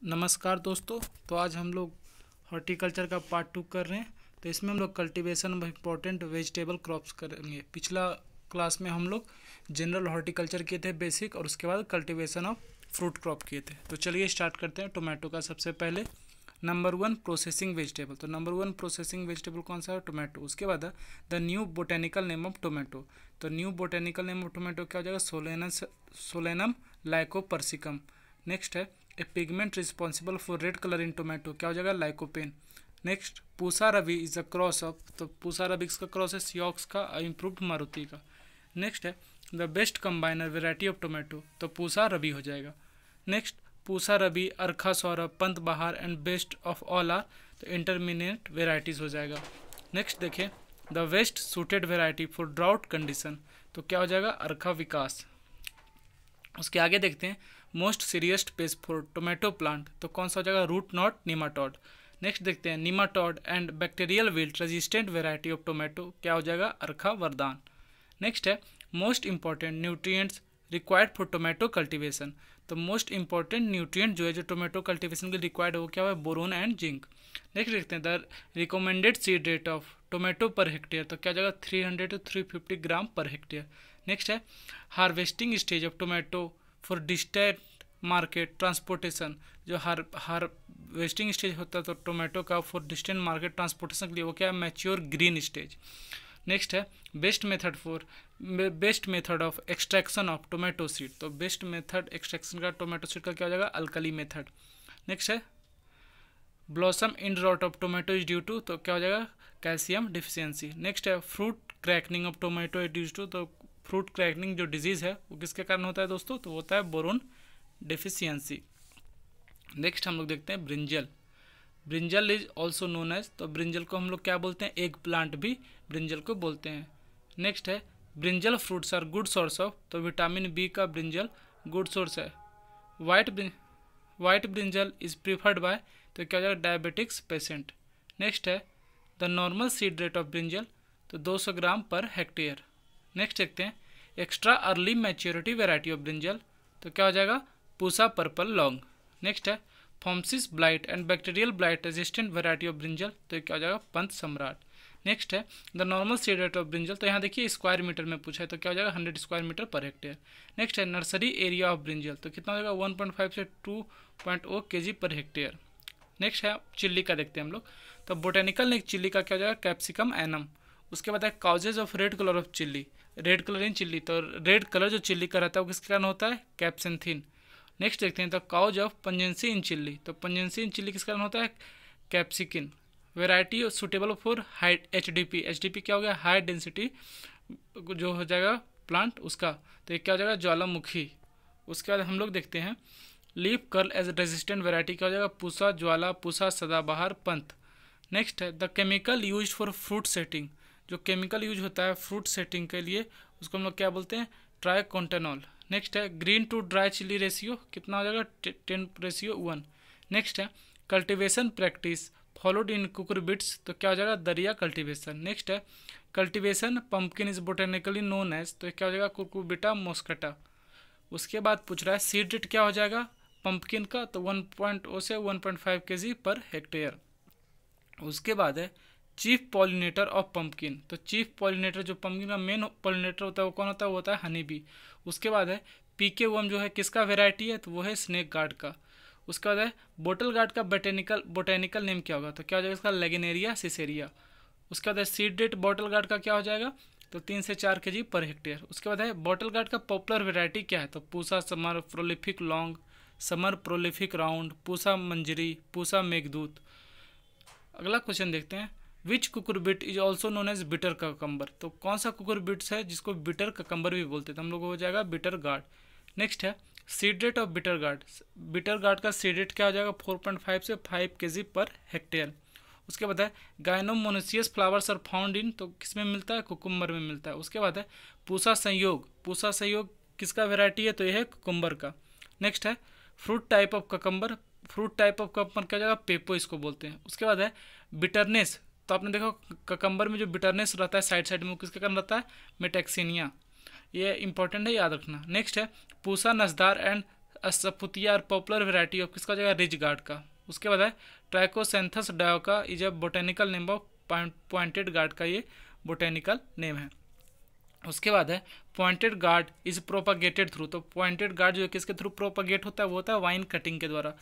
नमस्कार दोस्तों। तो आज हम लोग हॉर्टिकल्चर का पार्ट 2 कर रहे हैं। तो इसमें हम लोग cultivation of important vegetable crops करेंगे। पिछला क्लास में हम लोग जनरल हॉर्टिकल्चर किए थे बेसिक, और उसके बाद कल्टीवेशन ऑफ फ्रूट क्रॉप किए थे। तो चलिए स्टार्ट करते हैं टोमेटो का। सबसे पहले नंबर 1 प्रोसेसिंग वेजिटेबल। तो नंबर 1 प्रोसेसिंग वेजिटेबल कौन सा है? टोमेटो। उसके बाद the new botanical name of tomato. तो new botanical name of tomato क्या हो जाएगा? Solanum lycopersicum. नेक्स्ट है a pigment responsible for red colour in tomato, क्या हो जाएगा? Lycopene. Next Pusa Ravi is a cross of. तो पूसा रवि इसका क्रॉस है सियोक्स का इम्प्रूव्ड मारुति का। नेक्स्ट है the best combiner variety of tomato. तो पूसा रवि हो जाएगा। Next Pusa Ravi, Arka Saurabh, Pant Bahar and best of all are तो इंटरमीडिएट वेराइटीज हो जाएगा। नेक्स्ट देखें the best suited variety for drought condition. तो क्या हो जाएगा? अर्खा विकास। उसके आगे देखते हैं most serious paste for tomato plant. तो कौन सा हो जाएगा? Root not nematode. नेक्स्ट देखते हैं nematode and bacterial wilt resistant variety of tomato, क्या हो जाएगा? अर्खा वरदान। नेक्स्ट है most important nutrients required for tomato cultivation. तो मोस्ट इंपॉर्टेंट न्यूट्रिएंट जो है जो टोमेटो कल्टीवेशन के रिक्वायर्ड है वो क्या है? Boron and zinc. नेक्स्ट देखते हैं the recommended seed rate of tomato per hectare. तो क्या हो जाएगा? 300 to 350 ग्राम पर हेक्टेयर। नेक्स्ट है harvesting stage of tomato for distant market transportation. जो हार्वेस्टिंग स्टेज होता है तो टोमेटो का फॉर डिस्टेंट मार्केट ट्रांसपोर्टेशन के लिए वो क्या है? Mature green stage. नेक्स्ट है best method of extraction of tomato seed. तो बेस्ट मेथड एक्सट्रैक्शन का टोमेटो सीड का क्या हो जाएगा? Alkali method. नेक्स्ट है blossom end rot of tomato is due to. तो क्या हो जाएगा? Calcium deficiency. नेक्स्ट है fruit cracking of tomato is due to. तो फ्रूट क्रैकनिंग जो डिजीज़ है वो किसके कारण होता है दोस्तों? तो होता है बोरोन डिफिशियंसी। नेक्स्ट हम लोग देखते हैं brinjal. Brinjal is also known as. तो ब्रिंजल को हम लोग क्या बोलते हैं? एग प्लांट भी ब्रिंजल को बोलते हैं। नेक्स्ट है brinjal fruits are good source of. तो विटामिन बी का ब्रिंजल गुड सोर्स है। White brinjal is preferred by. तो क्या हो जाएगा? Diabetics patient. नेक्स्ट है the normal seed rate of brinjal. तो 200 ग्राम पर हेक्टेयर। नेक्स्ट देखते हैं extra early maturity variety of brinjal. तो क्या हो जाएगा? Pusa purple long. नेक्स्ट है phomopsis blight and bacterial blight resistant variety of brinjal. तो क्या हो जाएगा? पंत सम्राट। नेक्स्ट है the normal seed rate of brinjal. तो यहाँ देखिए स्क्वायर मीटर में पूछा है तो क्या हो जाएगा? 100 स्क्वायर मीटर पर हेक्टेयर। नेक्स्ट है नर्सरी एरिया ऑफ ब्रिंजल। तो कितना हो जाएगा? 1.5 से 2.0 kg पर हेक्टेयर। नेक्स्ट है चिल्ली का देखते हैं हम लोग। तो बोटेनिकल नेम चिल्ली का क्या हो जाएगा? Capsicum annuum. उसके बाद है causes of red colour of chilli. Red colour in chilli. तो रेड कलर जो चिल्ली का रहता है वो किसके कारण होता है? कैप्सेंथिन। नेक्स्ट देखते हैं तो cause of pungency in chilli. तो पंजेंसी इन चिल्ली किसके कारण होता है? Capsaicin. Variety suitable for high HDP. HDP क्या हो गया? हाई डेंसिटी जो हो जाएगा प्लांट उसका। तो ये क्या हो जाएगा? ज्वालामुखी। उसके बाद हम लोग देखते हैं leaf curl as resistant variety क्या हो जाएगा? पूसा ज्वाला, पूसा सदाबहार, पंत। नेक्स्ट है the chemical use for fruit setting. जो केमिकल यूज होता है फ्रूट सेटिंग के लिए उसको हम लोग क्या बोलते हैं? ट्राइकोंटेनॉल। नेक्स्ट है green to dry chilli ratio कितना हो जाएगा? 10:1। नेक्स्ट है cultivation practice followed in cucurbits. तो क्या हो जाएगा? दरिया कल्टीवेशन। नेक्स्ट है cultivation pumpkin is botanically known as. तो क्या हो जाएगा? Cucurbita moschata. उसके बाद पूछ रहा है सीड रेट क्या हो जाएगा पम्पकिन का? तो 1.0 से 1.5 kg पर हेक्टेयर। उसके बाद है चीफ पॉलिनेटर ऑफ पम्पकिन। तो चीफ पॉलिनेटर जो पम्पकिन का मेन पॉलिनेटर होता है वो कौन होता है? वो होता है हनी बी। उसके बाद है पीके वर्म जो है किसका वेराइटी है? तो वो है स्नेक गार्ड का। उसके बाद है बोटल गार्ड का बोटेनिकल नेम क्या होगा? तो क्या हो जाएगा इसका? लेगिनेरिया सिसेरिया। उसके बाद है सीड रेट बॉटल गार्ड का क्या हो जाएगा? तो 3 से 4 kg पर हेक्टेयर। उसके बाद है बॉटल गार्ड का पॉपुलर वेराइटी क्या है? तो Pusa summer, prolific long, summer prolific round, Pusa Manjari, Pusa Meghdoot. अगला क्वेश्चन देखते हैं which cucurbit is also known as bitter cucumber. तो कौन सा कुकुरबिट्स है जिसको बिटर ककम्बर भी बोलते हैं? तो हम लोग हो जाएगा बिटर गार्ड। नेक्स्ट है seed rate of bitter gourd. Bitter gourd का सीड रेट क्या हो जाएगा? 4.5 से 5 kg पर हेक्टेयर। उसके बाद है गायनोमोनेसियस फ्लावर्स आर फाउंड इन। तो किस में मिलता है? कुकुम्बर में मिलता है। उसके बाद है पूसा संयोग। पूसा संयोग किसका वेराइटी है? तो यह है कुकुम्बर का। नेक्स्ट है fruit type of cucumber. Fruit type of cucumber क्या जाएगा? पेपो इसको बोलते हैं। उसके बाद है बिटरनेस। तो आपने देखा ककम्बर में जो बिटरनेस रहता है साइड में किसके कारण रहता है? मेटेक्सिनिया। ये इंपॉर्टेंट है, याद रखना। नेक्स्ट है पूसा नसदार एंड असपुतिया और पॉपुलर वेराइटी ऑफ किसका हो जाएगा, रिज गार्ड का। उसके बाद है Trichosanthes dioica is a botanical name of pointed gourd का ये बोटेनिकल नेम है। उसके बाद है pointed gourd is propagated through, तो पॉइंटेड गार्ड जो है किसके थ्रू प्रोपागेट होता है, वो होता है वाइन कटिंग के द्वारा।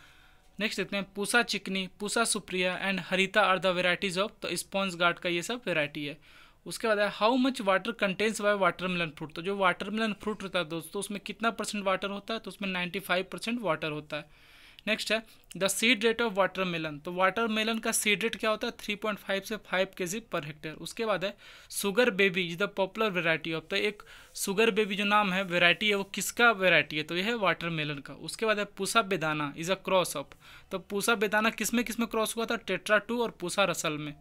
नेक्स्ट देखते हैं Pusa Chikni, Pusa Supriya and Harita are the varieties of, तो स्पॉन्ज गार्ड का ये सब वेराइटी है। उसके बाद है how much water contents by watermelon fruit, तो जो वाटरमेलन फ्रूट होता है दोस्तों उसमें कितना परसेंट वाटर होता है, तो उसमें 95% वाटर होता है। नेक्स्ट है the seed rate of watermelon, तो वाटरमेलन का सीड रेट क्या होता है 3.5 से 5 kg पर हेक्टेयर। उसके बाद है sugar baby is the popular variety of, तो एक शुगर बेबी जो नाम है वेराइटी है वो किसका वेराइटी है, तो यह है वाटरमेलन का। उसके बाद है पूसा बेदाना इज अ क्रॉस ऑफ, तो पूसा बेदाना किसमें क्रॉस हुआ था, टेट्रा 2 और पूसा रसल में।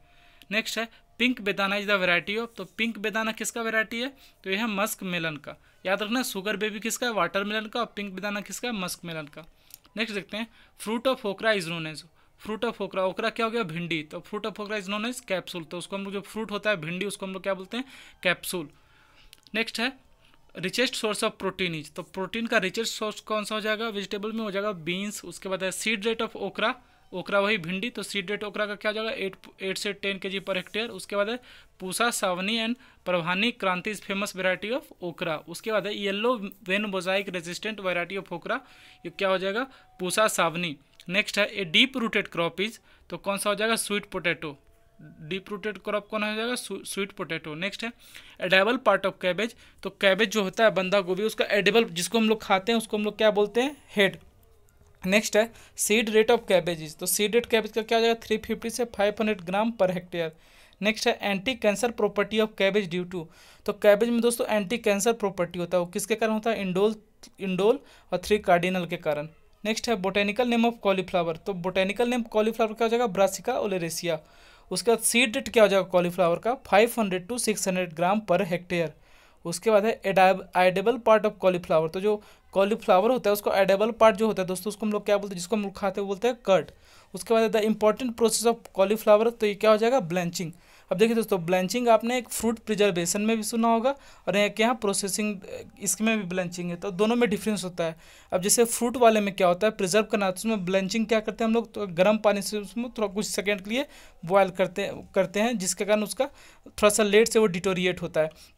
नेक्स्ट है पिंक बेदाना इज द वेराइटी ऑफ, तो पिंक बेदाना किसका वेराइटी है, तो यह है मस्क मेलन का। याद रखना शुगर बेबी किसका है, वाटरमेलन का, और पिंक बेदाना किसका है, मस्क मेलन का। नेक्स्ट देखते हैं fruit of okra is known as, fruit of okra, okra क्या हो गया भिंडी, तो fruit of okra is known as capsule, तो उसको हम लोग जो फ्रूट होता है भिंडी उसको हम लोग क्या बोलते हैं, कैप्सूल। नेक्स्ट है richest source of protein is, तो प्रोटीन का रिचेस्ट सोर्स कौन सा हो जाएगा, वेजिटेबल में हो जाएगा बीन्स। उसके बाद है सीड रेट ऑफ ओकरा, ओकरा वही भिंडी, तो सीड रेट ओकरा का क्या हो जाएगा 8 से 10 kg पर हेक्टेयर। उसके बाद है पूसा सावनी एंड प्रभानी क्रांति इज फेमस वेराइटी ऑफ ओकरा। उसके बाद है yellow vein Mosaic resistant variety of ओकरा, ये क्या हो जाएगा पूसा सावनी। नेक्स्ट है a deep rooted crop is, तो कौन सा हो जाएगा sweet potato, deep rooted crop कौन हो जाएगा स्वीट पोटैटो। नेक्स्ट है एडेबल पार्ट ऑफ कैबेज, तो कैबेज जो होता है बंदा गोभी उसका एडेबल जिसको हम लोग खाते हैं उसको हम लोग क्या बोलते हैं, हेड। नेक्स्ट है सीड रेट ऑफ कैबेजेस, तो सीड रेट कैबेज का क्या हो जाएगा 350 से 500 ग्राम पर हेक्टेयर। नेक्स्ट है anti cancer property of cabbage due to, तो कैबेज में दोस्तों एंटी कैंसर प्रॉपर्टी होता है, वो किसके कारण होता है, इंडोल और 3 कार्डिनल के कारण। नेक्स्ट है बोटेनिकल नेम ऑफ कॉलीफ्लावर, तो बोटेनिकल नेम कॉलीफ्लावर क्या हो जाएगा ब्रासिका ओलेरेसिया। उसके बाद सीड रेट क्या हो जाएगा कॉलीफ्लावर का 500 to 600 ग्राम पर हेक्टेयर। उसके बाद है एडेबल पार्ट ऑफ कॉलीफ्लावर, तो जो कॉलीफ्लावर होता है उसको एडेबल पार्ट जो होता है दोस्तों उसको हम लोग क्या बोलते हैं, जिसको हम लोग खाते हैं बोलते हैं कर्ड। उसके बाद the important process of cauliflower, तो ये क्या हो जाएगा ब्लैंचिंग। अब देखिए दोस्तों ब्लैंचिंग आपने एक फ्रूट प्रिजर्वेशन में भी सुना होगा और एक यहाँ प्रोसेसिंग इसमें भी ब्लैंचिंग है, तो दोनों में डिफरेंस होता है। अब जैसे फ्रूट वाले में क्या होता है प्रिजर्व करना, तो उसमें ब्लैंचिंग क्या करते हैं हम लोग, तो गर्म पानी से उसमें थोड़ा कुछ सेकेंड के लिए बॉयल करते हैं जिसके कारण उसका थोड़ा सा लेट से वो डिटोरिएट होता है।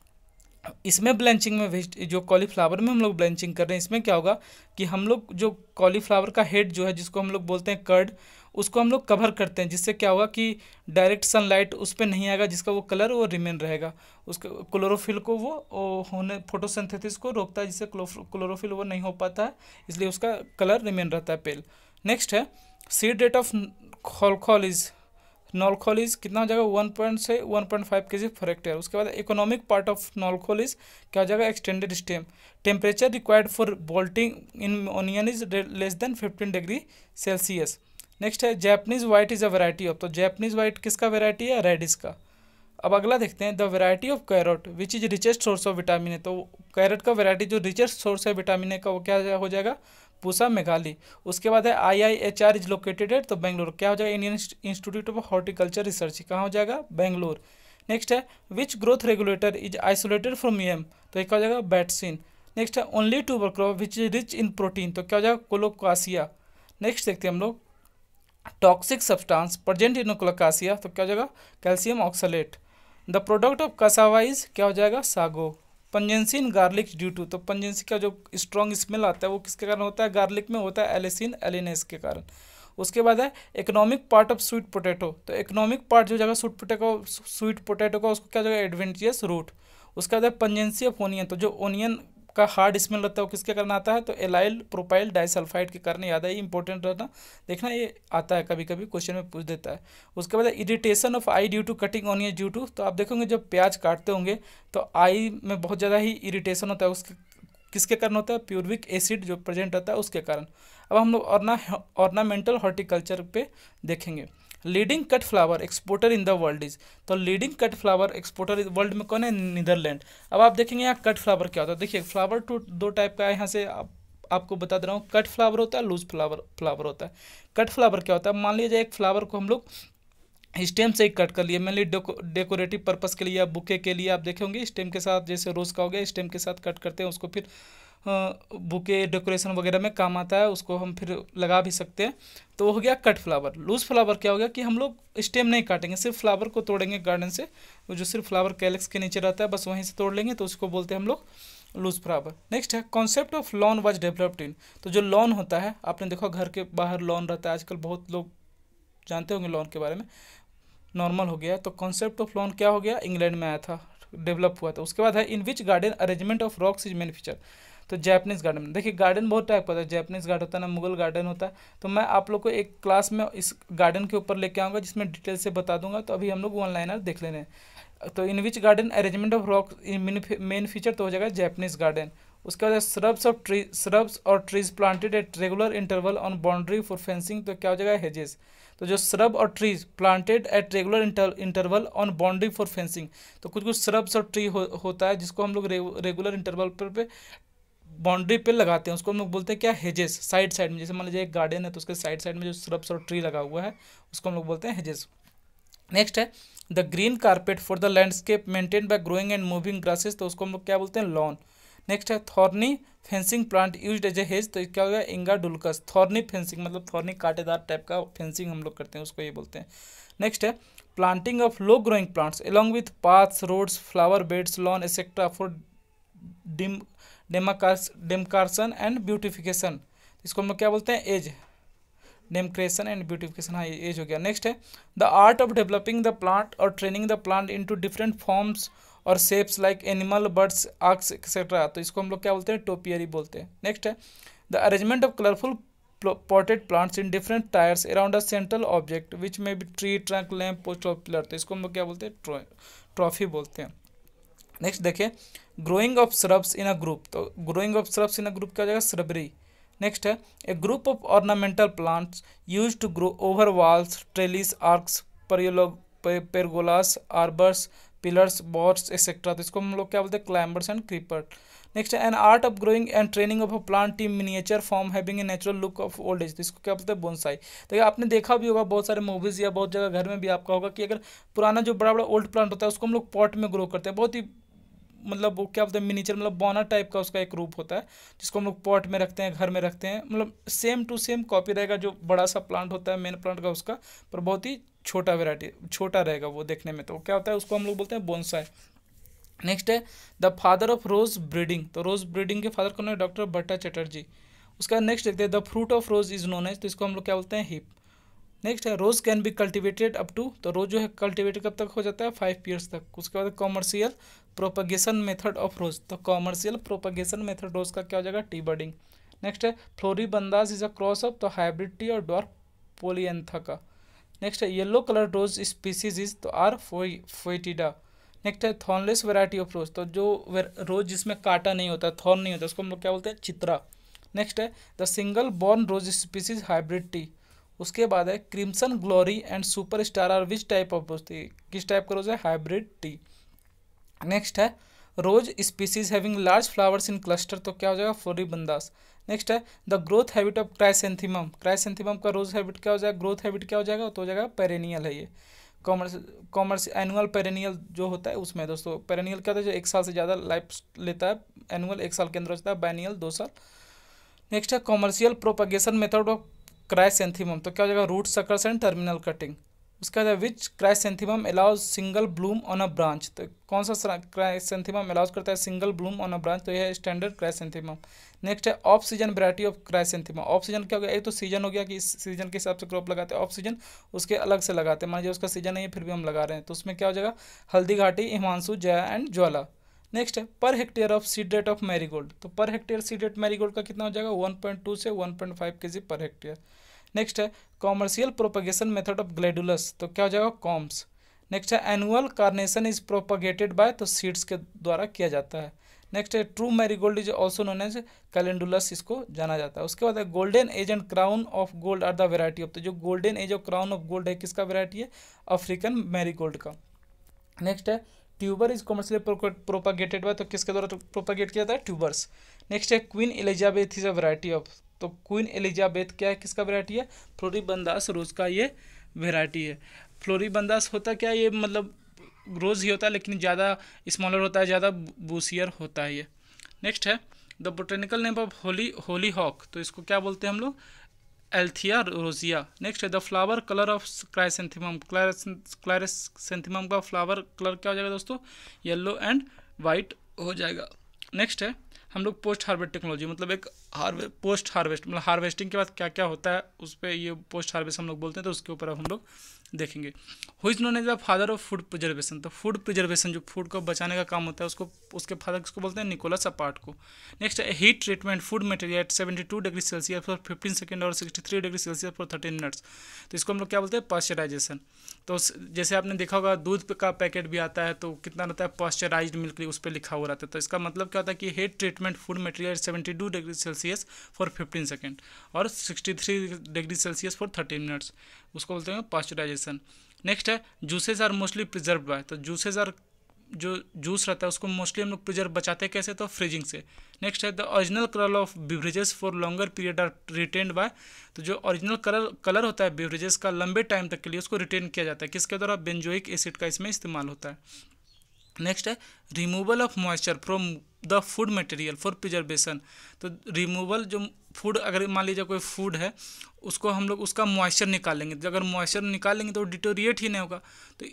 इसमें ब्लैंचिंग में जो कॉलीफ्लावर में हम लोग ब्लैंचिंग कर रहे हैं इसमें क्या होगा कि हम लोग जो कॉलीफ्लावर का हेड जो है जिसको हम लोग बोलते हैं कर्ड, उसको हम लोग कवर करते हैं, जिससे क्या होगा कि डायरेक्ट सनलाइट उस पर नहीं आएगा, जिसका वो कलर वो रिमेन रहेगा। उसका क्लोरोफिल को वो होने फोटोसिंथेसिस को रोकता है, जिससे क्लोरोफिल वो नहीं हो पाता है, इसलिए उसका कलर रिमेन रहता है पेल। नेक्स्ट है seed rate of knolkhol is कितना हो जाएगा 1 से 1.5 kg पर हेक्टेयर। उसके बाद economic part of knolkhol is क्या हो जाएगा extended stem. Temperature required for bolting in onion is less than 15 degree Celsius. Next है Japanese white is a variety of, तो जैपनीज वाइट किसका वेराइटी है, radish का। अब अगला देखते हैं the variety of carrot which is richest source of vitamin A, तो कैरेट का वेराइटी जो रिचेस्ट सोर्स है विटामिन ए का वो क्या हो जाएगा पूसा मेघाली। उसके बाद है IIHR इज लोकेटेड एट, तो बेंगलोर क्या हो जाएगा Indian Institute of Horticulture Research कहाँ हो जाएगा बेंगलोर। नेक्स्ट है which growth regulator is isolated from EM, तो एक हो जाएगा बैटसिन। नेक्स्ट है only tuber crop which is rich in protein, तो क्या हो जाएगा कोलोकासिया। नेक्स्ट देखते हैं हम लोग toxic substance present in colocasia, तो क्या हो जाएगा calcium oxalate. The product of cassava is क्या हो जाएगा sago. Pungency in garlic due to, तो पंजेंसी का जो स्ट्रॉन्ग स्मेल आता है वो किसके कारण होता है, गार्लिक में होता है एलिसिन एलिनेस के कारण। उसके बाद है economic part of sweet potato, तो इकोनॉमिक पार्ट जो जगह स्वीट पोटैटो का उसको क्या जगह एडवेंटियस रूट। उसके बाद है पंजेंसी ऑफ ओनियन, तो जो ओनियन का हार्ड स्मेल रहता है वो किसके कारण आता है, तो एलाइल प्रोपाइल डाइसल्फाइड के कारण। याद है ये इंपॉर्टेंट रहना, देखना ये आता है कभी कभी क्वेश्चन में पूछ देता है। उसके बाद irritation of eye due to cutting onion due to, तो आप देखोगे जब प्याज काटते होंगे तो आई में बहुत ज़्यादा ही इरिटेशन होता है, उसके किसके कारण होता है, प्यूरविक एसिड जो प्रेजेंट रहता है उसके कारण। अब हम लोग ऑर्नामेंटल हॉर्टिकल्चर पे देखेंगे। Leading cut flower exporter in the world is, तो leading cut flower exporter world में कौन है, नीदरलैंड। अब आप देखेंगे यहाँ कट फ्लावर क्या होता है, देखिए फ्लावर दो टाइप का है, यहाँ से आपको बता दे रहा हूँ। कट फ्लावर होता है, लूज फ्लावर होता है। कट फ्लावर क्या होता है, मान लीजिए एक फ्लावर को हम लोग स्टेम से ही कट कर लिए, मेनली डेकोरेटिव पर्पस के लिए या बुके के लिए, आप देखेंगे स्टेम के साथ, जैसे रोज़ का हो गया स्टेम के साथ कट करते हैं उसको, फिर बुके डेकोरेशन वगैरह में काम आता है, उसको हम फिर लगा भी सकते हैं। तो वो हो गया कट फ्लावर। लूज फ्लावर क्या हो गया कि हम लोग स्टेम नहीं काटेंगे, सिर्फ फ्लावर को तोड़ेंगे गार्डन से, वो जो सिर्फ फ्लावर कैलिक्स के नीचे रहता है बस वहीं से तोड़ लेंगे, तो उसको बोलते हैं हम लोग लूज फ्लावर। नेक्स्ट है concept of lawn was developed in. तो जो लॉन होता है, आपने देखा घर के बाहर लॉन रहता है, आजकल बहुत लोग जानते होंगे लॉन के बारे में, नॉर्मल हो गया। तो कॉन्सेप्ट ऑफ लॉन क्या हो गया, इंग्लैंड में आया था, डेवलप हुआ था। उसके बाद है in which garden arrangement of rocks is manufacture. तो जैपनीज गार्डन, देखिए गार्डन बहुत टाइप का होता है, जैपनीज गार्डन होता है ना, मुगल गार्डन होता है। तो मैं आप लोग को एक क्लास में इस गार्डन के ऊपर लेके आऊँगा जिसमें डिटेल से बता दूंगा। तो अभी हम लोग वन लाइनर देख लेने हैं। तो in which garden arrangement of rock main feature, तो हो जाएगा जैपनीज गार्डन। उसके बाद श्रब्स और trees planted at regular interval on boundary for fencing, तो क्या हो जाएगा हेजेस। तो जो श्रब और trees planted at regular interval on boundary for fencing, तो कुछ कुछ श्रब्स और ट्री होता है जिसको हम लोग रेगुलर इंटरवल पे बाउंड्री पे लगाते हैं, उसको हम लोग बोलते हैं क्या, हेजेस। साइड साइड में, जैसे मान लीजिए एक गार्डन है तो उसके साइड साइड में जो श्रब्स और ट्री लगा हुआ है उसको हम लोग बोलते हैं हेजेस। नेक्स्ट है the green carpet for the landscape maintain by growing and mowing grasses, तो उसको हम लोग क्या बोलते हैं, लॉन। नेक्स्ट है thorny fencing plant used as a hedge, तो क्या होगा, इंगाडुल्कस। थॉर्नी फेंसिंग मतलब थॉर्नी कांटेदार टाइप का फेंसिंग हम लोग करते हैं, उसको ये बोलते हैं। नेक्स्ट है planting of low growing plants along with paths, roads, flower beds, lawn etcetera for demarcation and beautification, इसको हम लोग क्या बोलते हैं, एज। डेमक्रेशन एंड ब्यूटिफिकेशन, हाँ ये एज हो गया। नेक्स्ट है the art of developing the plant और training the plant into different forms और shapes like animal, birds, arches etcetera, तो इसको हम लोग क्या बोलते हैं, टोपियरी बोलते हैं। नेक्स्ट है the arrangement of colourful potted plants in different tiers around a central object which may be tree, trunk, lamp, post और pillar, तो इसको हम लोग क्या बोलते हैं, ट्रॉफी बोलते हैं। नेक्स्ट देखिए growing of shrubs in a group, तो growing of shrubs in a group क्या हो जाएगा, श्रबरी। नेक्स्ट है a group of ornamental plants use to grow over walls, trellis, arches, pergolas, arbours, pillars, boards etcetera, तो इसको हम लोग क्या बोलते हैं, क्लाइंबर्स एंड क्रीपर। नेक्स्ट है an art of growing and training of a plant in miniature form having a natural look of old age, तो इसको क्या बोलते हैं, बोनसाई। तो आपने देखा भी होगा बहुत सारे मूवीज या बहुत जगह घर में भी आपका होगा कि अगर पुराना जो बड़ा बड़ा ओल्ड प्लांट होता है उसको हम लोग पॉट में ग्रो करते हैं, बहुत ही मतलब वो क्या बोलते हैं, मिनीचर मतलब बोना टाइप का उसका एक रूप होता है जिसको हम लोग पॉट में रखते हैं, घर में रखते हैं, मतलब सेम टू सेम कॉपी रहेगा जो बड़ा सा प्लांट होता है मेन प्लांट का उसका, पर बहुत ही छोटा वेराइटी, छोटा रहेगा वो देखने में, तो क्या होता है उसको हम लोग बोलते हैं बोनसाई। नेक्स्ट है the father of rose breeding, तो रोज ब्रीडिंग के फादर कौन है, डॉक्टर भट्टा चटर्जी। उसका नेक्स्ट देखते हैं the fruit of rose is known as, तो इसको हम लोग क्या बोलते हैं, हिप। नेक्स्ट है rose can be cultivated up to, तो रोज जो है कल्टिवेटेड कब तक हो जाता है, 5 ईयर्स तक। उसके बाद कॉमर्शियल प्रोपगेशन मेथड ऑफ रोज, तो कॉमर्शियल प्रोपगेशन मेथड रोज का क्या हो जाएगा, टी बर्डिंग। नेक्स्ट है floribundas is a cross of, तो हाइब्रिड टी और डॉर्फ पोलियंथा का। नेक्स्ट है yellow colour rose species is, तो आर फोइटिडा। नेक्स्ट है थॉर्नलेस वैरायटी ऑफ रोज, तो जो रोज जिसमें कांटा नहीं होता, थॉर्न नहीं होता, उसको हम लोग क्या बोलते हैं, चित्रा। नेक्स्ट है the single borne rose species hybrid tea. उसके बाद है crimson glory and super star are which type of rose, किस टाइप का रोज है, हाइब्रिड टी। नेक्स्ट है rose species having large flowers in cluster, तो क्या हो जाएगा, फ्लोरीबंदास। नेक्स्ट है the growth habit of chrysanthemum, chrysanthemum का रोज हैबिट क्या हो जाएगा, ग्रोथ हैबिट क्या हो जाएगा, तो हो जाएगा पेरेनियल है ये। कॉमर्स एनुअल पेरेनियल जो होता है उसमें दोस्तों, पेरेनियल क्या होता है जो 1 साल से ज़्यादा लाइफ लेता है, एनुअल 1 साल के अंदर होता है, बाइनियल 2 साल। नेक्स्ट है commercial propagation method of chrysanthemum, तो क्या हो जाएगा, root suckers and terminal cutting. उसके बाद which chrysanthemum allows single bloom on a branch, तो कौन सा क्राइसेंथीमम अलाउज करता है single bloom on a branch, तो यह है स्टैंडर्ड क्राइसेंथीमम। नेक्स्ट है off season variety of chrysanthemum, off season क्या हो गया, एक तो सीजन हो गया कि इस सीजन के हिसाब से क्रॉप लगाते हैं, ऑफ सीजन उसके अलग से लगाते हैं, मान लीजिए उसका सीजन नहीं है फिर भी हम लगा रहे हैं, तो उसमें क्या हो जाएगा, Haldi Ghati, Himanshu, Jaya and Jwala. Next है per hectare of seed rate of marigold, तो per hectare seed rate marigold का कितना हो जाएगा, 1.2 से 1.5 kg पर हेक्टेयर। नेक्स्ट है commercial propagation method of gladiolus, तो क्या हो जाएगा, कॉम्स। नेक्स्ट है annual carnation is propagated by, तो सीड्स के द्वारा किया जाता है। नेक्स्ट है true marigold is also known as calendulas, इसको जाना जाता है। उसके बाद है golden age and crown of gold are the variety of, तो जो गोल्डन एज और क्राउन ऑफ गोल्ड है किसका वेराइटी है, अफ्रीकन मैरीगोल्ड का। नेक्स्ट है tuber is commercially propagated by, तो किसके द्वारा प्रोपगेट किया जाता है, ट्यूबर्स। नेक्स्ट है Queen Elizabeth is a variety of, तो क्वीन एलिजाबेथ क्या है, किसका वेराइटी है, फ्लोरीबंदास रोज का ये वेराइटी है। फ्लोरीबंदास होता क्या है, ये मतलब रोज ही होता है लेकिन ज़्यादा स्मॉलर होता है, ज़्यादा बूसियर होता है ये। नेक्स्ट है the botanical name of hollyhock, तो इसको क्या बोलते हैं हम लोग, एल्थिया रोजिया। नेक्स्ट है the flower colour of chrysanthemum, chrysanthemum का फ्लावर कलर क्या हो जाएगा दोस्तों, येलो एंड वाइट हो जाएगा। नेक्स्ट है हम लोग पोस्ट हार्वेस्ट टेक्नोलॉजी, मतलब एक पोस्ट हार्वेस्ट, मतलब हार्वेस्टिंग के बाद क्या क्या होता है उस पर ये पोस्ट हार्वेस्ट हम लोग बोलते हैं, तो उसके ऊपर हम लोग देखेंगे। Who is known as the father of food preservation, तो फूड प्रिजर्वेशन जो फूड को बचाने का काम होता है उसको, उसके फादर किसको बोलते हैं, निकोलस अपार्ट को। नेक्स्ट है heat treatment food material at 72 degree Celsius for 15 second और 63 डिग्री सेल्सियस फॉर 13 मिनट्स, तो इसको हम लोग क्या बोलते हैं, पास्चराइजेशन। तो जैसे आपने देखा होगा दूध का पैकेट भी आता है तो कितना रहता है, पास्चराइज्ड मिल्क, उस पर लिखा हुआ रहता है। तो इसका मतलब क्या होता है कि heat treatment food material 72 degree Celsius for 15 second और 63 डिग्री सेल्सियस फॉर 13 मिनट्स, उसको बोलते हैं पास्चराइजेशन। नेक्स्ट है juices are mostly preserved by, तो जूसेस आर, जो जूस रहता है उसको मोस्टली हम लोग प्रिजर्व बचाते हैं कैसे, तो फ्रीजिंग से। नेक्स्ट है the original colour of beverages for longer period are retained by, तो जो ओरिजिनल कलर होता है बेवरेजेस का लंबे टाइम तक के लिए उसको रिटेन किया जाता है, किसके द्वारा, बेंजोइक एसिड का इसमें इस्तेमाल होता है। नेक्स्ट है removal of moisture from the food material for preservation, तो रिमूवल जो फूड, अगर मान लीजिए कोई फूड है उसको हम लोग उसका मॉइस्चर निकालेंगे, तो अगर मॉइस्चर निकालेंगे तो डिटोरिएट ही नहीं होगा, तो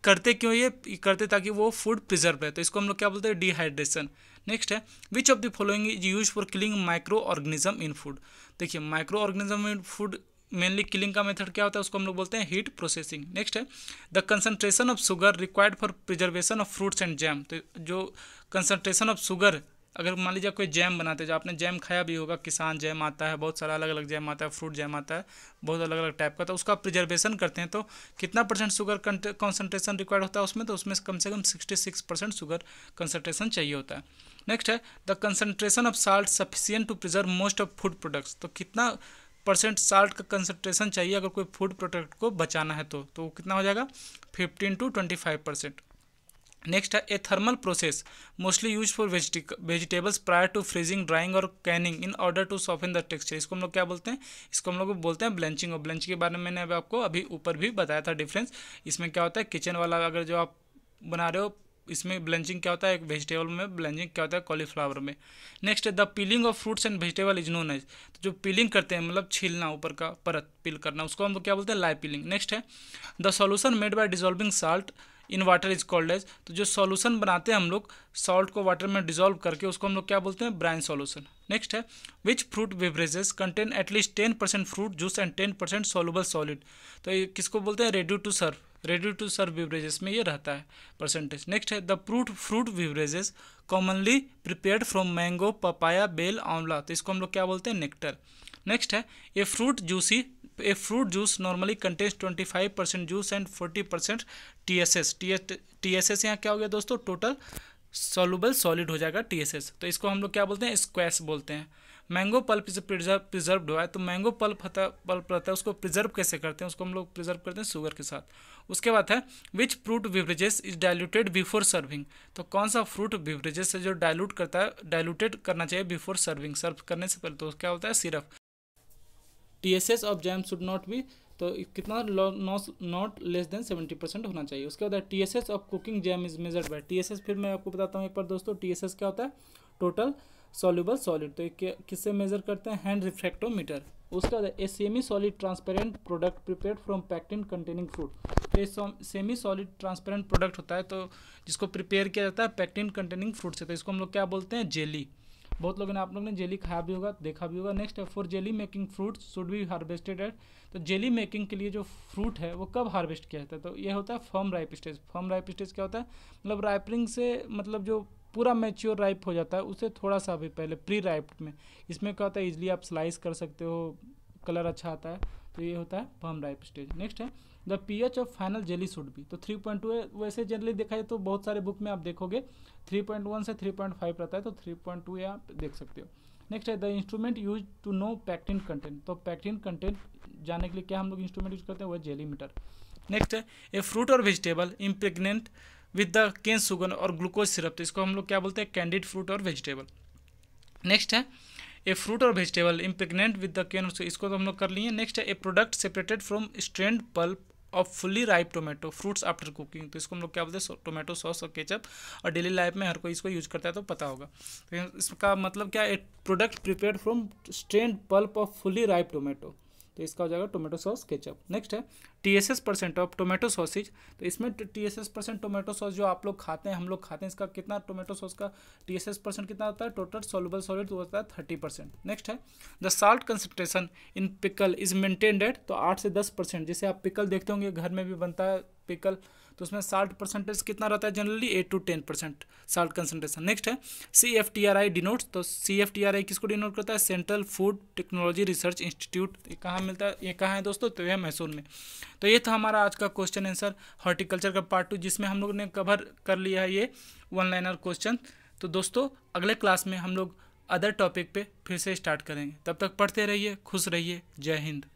करते क्यों ये करते ताकि वो फूड प्रिजर्व रहे, तो इसको हम लोग क्या बोलते हैं, डिहाइड्रेशन। नेक्स्ट है which of the following is use for killing microorganism in food, देखिए microorganism in food mainly killing का मेथड क्या होता है, उसको हम लोग बोलते हैं हीट प्रोसेसिंग। नेक्स्ट है the concentration of sugar required for preservation of fruits and jam, तो जो कंसंट्रेशन ऑफ शुगर, अगर मान लीजिए कोई जैम बनाते हैं, जो आपने जैम खाया भी होगा, किसान जैम आता है, बहुत सारा अलग अलग जैम आता है, फ्रूट जैम आता है, बहुत अलग अलग टाइप का, तो उसका प्रिजर्वेशन करते हैं तो कितना परसेंट शुगर कंसंट्रेशन रिक्वायर्ड होता है उसमें, तो उसमें कम से कम 66% शुगर कंसंट्रेशन चाहिए होता है। नेक्स्ट है the concentration of salt sufficient to preserve most of food products, तो कितना परसेंट साल्ट का कंसंट्रेशन चाहिए अगर कोई फूड प्रोडक्ट को बचाना है तो कितना हो जाएगा, 15 to 25%। नेक्स्ट है a thermal process mostly use for vegetables prior to freezing, drying और canning in order to soften the texture, इसको हम लोग क्या बोलते हैं, इसको हम लोग बोलते हैं ब्लेंचिंग। और ब्लेंचिंग के बारे में मैंने आपको अभी ऊपर भी बताया था डिफरेंस। इसमें क्या होता है, किचन वाला अगर जो आप बना रहे हो इसमें ब्लेंचिंग क्या होता है, एक वेजिटेबल में ब्लेंचिंग क्या होता है, कॉलीफ्लावर में। नेक्स्ट है the peeling of fruits and vegetable is known as, तो जो पीलिंग करते हैं मतलब छीलना, ऊपर का परत पील करना, उसको हम लोग क्या बोलते हैं, लाइव पीलिंग। नेक्स्ट है the solution made by dissolving salt in water is called as, तो जो सॉल्यूशन बनाते हैं हम लोग सॉल्ट को वाटर में डिजोल्व करके, उसको हम लोग क्या बोलते हैं, ब्राइन सॉल्यूशन। नेक्स्ट है which fruit beverages contain at least 10% fruit juice and 10% soluble solid, तो ये किसको बोलते हैं, ready to serve, ready to serve beverages में ये रहता है परसेंटेज। नेक्स्ट है the fruit beverages commonly prepared from mango, papaya, bael, amla, तो इसको हम लोग क्या बोलते हैं, नेक्टर। नेक्स्ट है a fruit juice normally contains 25% juice and 40% TSS। TSS यहाँ क्या हो गया दोस्तों, टोटल सॉल्युबल सॉलिड हो जाएगा TSS, तो इसको हम लोग क्या बोलते हैं, स्क्वैश बोलते हैं। मैंगो पल्प इज प्रिजर्व्ड हुआ है, तो मैंगो पल्प रहता है उसको प्रिजर्व कैसे करते हैं, उसको हम लोग प्रिजर्व करते हैं शुगर के साथ। उसके बाद है which fruit beverages is diluted before serving, तो कौन सा फ्रूट बेवरेजेस है जो डाइल्यूट करता है, डाइल्यूटेड करना चाहिए बिफोर सर्विंग, सर्व करने से पहले, तो क्या होता है, syrup. TSS of jam should not be, तो कितना, नॉट लेस देन 70% होना चाहिए। उसके बाद TSS of cooking jam is measured by TSS, फिर मैं आपको बताता हूँ एक बार दोस्तों, TSS क्या होता है, टोटल सॉल्युबल सॉलिड, तो किससे मेजर करते हैं, हैंड रिफ्रैक्टोमीटर। उसका a semi solid transparent product prepared from pectin containing fruit, तो ये सेमी सॉलिड ट्रांसपेरेंट प्रोडक्ट होता है, तो जिसको प्रिपेयर किया जाता है पैक्टिन कंटेनिंग फ्रूट से, तो इसको हम लोग क्या बोलते हैं, जेली। बहुत लोगों ने, आप लोगों ने जेली खाया भी होगा, देखा भी होगा। नेक्स्ट है for jelly making fruit should be harvested at, तो जेली मेकिंग के लिए जो फ्रूट है वो कब हार्वेस्ट किया जाता है, तो ये होता है firm ripe stage. Firm ripe stage क्या होता है, मतलब राइपनिंग से मतलब जो पूरा मैच्योर राइप हो जाता है उससे थोड़ा सा भी पहले, प्री राइप में। इसमें क्या होता है, इजीली आप स्लाइस कर सकते हो, कलर अच्छा आता है, तो ये होता है फर्म राइप स्टेज। नेक्स्ट है the pH of final jelly should be, तो 3.2 है, वैसे जनरली देखा जाए तो बहुत सारे बुक में आप देखोगे 3.1 से 3.5 रहता है, तो 3.2 ये आप देख सकते हो। नेक्स्ट है the instrument use to know pectin content, तो पैक्टिन कंटेंट जानने के लिए क्या हम लोग इंस्ट्रूमेंट यूज करते हैं, वो जेली मीटर। नेक्स्ट है ए फ्रूट और vegetable impregnant with the cane sugar और ग्लूकोज सिरप, तो इसको हम लोग क्या बोलते हैं, कैंडिड फ्रूट और वेजिटेबल। नेक्स्ट है ए फ्रूट और vegetable impregnant with the cane, इसको तो हम लोग कर लिए। नेक्स्ट है a product separated from strained pulp of fully ripe tomato fruits after cooking. तो इसको हम लोग क्या बोलते हैं, टोमेटो सॉस और केचप, और डेली लाइफ में हर कोई इसको यूज करता है तो पता होगा। तो इसका मतलब क्या है, product prepared from strained pulp of fully ripe tomato. तो इसका हो जाएगा टोमेटो सॉस केचप। नेक्स्ट है TSS percent of tomato sausage. तो इसमें TSS परसेंट टोमेटो सॉस जो आप लोग खाते हैं, हम लोग खाते हैं, इसका कितना टोमेटो सॉस का TSS परसेंट कितना होता है, टोटल सॉल्युबल सॉलिड होता है 30%। नेक्स्ट है the salt concentration in pickle is maintained eight, तो 8 से 10%। जैसे आप पिकल देखते होंगे घर में भी बनता है पिकल, तो उसमें साल्ट परसेंटेज कितना रहता है, generally 8 to 10% salt concentration. Next है CFTRI डिनोट्स। तो CFTRI किसको डिनोट करता है, central food technology research institute. ये कहाँ मिलता है, ये कहाँ है दोस्तों, तो यह मैसूर में। तो ये था हमारा आज का क्वेश्चन आंसर हॉर्टिकल्चर का पार्ट 2, जिसमें हम लोग ने कवर कर लिया है ये 1 लाइनर क्वेश्चन। तो दोस्तों अगले क्लास में हम लोग अदर टॉपिक पे फिर से स्टार्ट करेंगे। तब तक पढ़ते रहिए, खुश रहिए। जय हिंद।